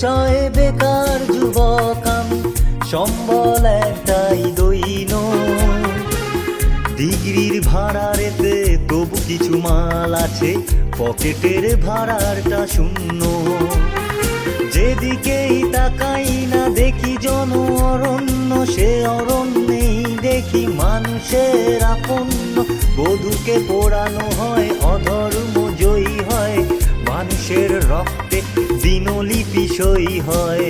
পরিচয় বেকার যুবক আমি, সম্বল একটাই দৈন। ডিগ্রির ভাড়ারেতে তবু কিছু মাল আছে, পকেটের ভাড়ারটা শূন্য। যেদিকেই তাকাই না দেখি জন অরণ্য, সে অরণ্যেই দেখি মানুষের আপন্ন। বধূকে পোড়ানো হয়, অধর্ম জয়ী হয়, মানুষের রক্তে দিনলিপি সই হয়।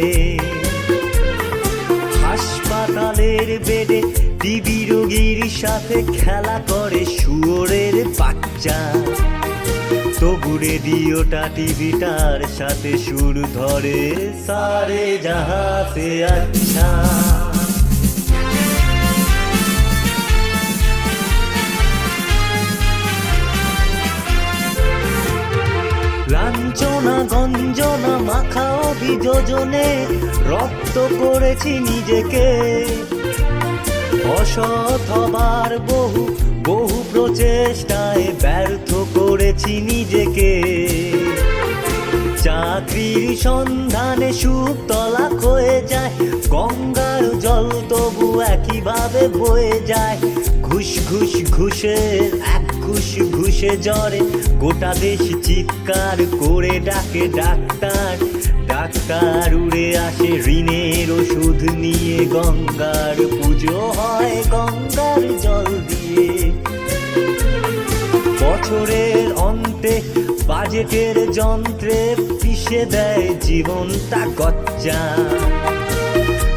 হাসপাতালের বেডে টিবি রোগীর সাথে খেলা করে শুয়োরের বাচ্চা। তবু রেডিওটা টিভিটার সাথে সুর ধরে, সারে জাহাতে আচ্ছা। লাঞ্ছনা গঞ্জনা মাখা অভিযোজনে রক্ত করেছি নিজেকে। অসৎ হবার বহু বহু প্রচেষ্টায় ব্যর্থ করেছি নিজেকে। চাকরির সন্ধানে সুখ তলাক হয়ে যায়, গঙ্গার জল তবু একইভাবে বয়ে যায়। ঘুষ ঘুষ ঘুষের এক ঘুষ ঘুষে জ্বরে গোটা দেশ চিৎকার করে ডাকে ডাক্তার। ডাক্তার উড়ে আসে ঋণের ওষুধ নিয়ে, গঙ্গার পুজো হয় গঙ্গার জল দিয়ে। বছরের অন্তে বাজেটের যন্ত্রে পিষে দেয় জীবনটা গচ্চা।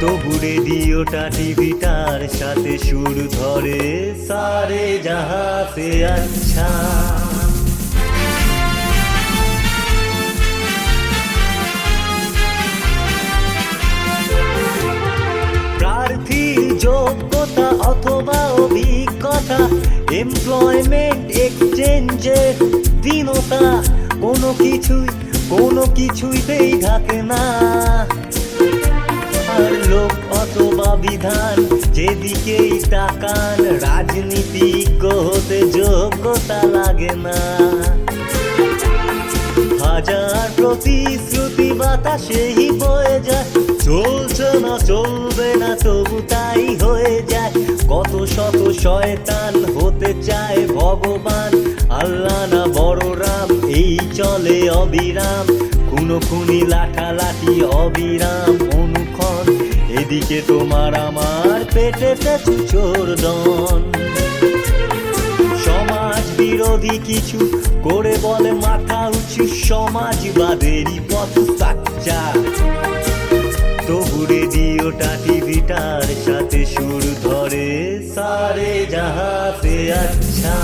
তবু রেডিওটা টিভিটার সাথে সুর ধরে, সারে জাহাতে আচ্ছা। প্রার্থীর যোগ্যতা অথবা অভিজ্ঞতা, এমপ্লয়মেন্ট এক্সচেঞ্জের দীনতা, কোনো কিছুইতেই থাকে না। আর লোক অথবা বিধান যেদিকেই তাকান, রাজনীতিজ্ঞ হতে যোগ্যতা লাগে না। হাজার প্রতিশ্রুতি বাতাসেই বয়ে যায়, চলছে না চলবে না তবু তাই হয়ে যায়। কত শত শয়তান হতে চায় ভগবান, আল্লাহ না বড় রাম এই চলে অবিরাম। খুনোখুনি লাঠালাঠি অবিরাম অনুক্ষণ, এদিকে তোমার আমার পেটেতে চোর দন। সমাজ বিরোধী কিছু করে বলে মাথা উঁচু, সমাজবাদেরই পথ সাচ্চা। তবু রেডিওটা টিভিটার সাথে সুর ধরে, সারে জাহাতে আচ্ছা।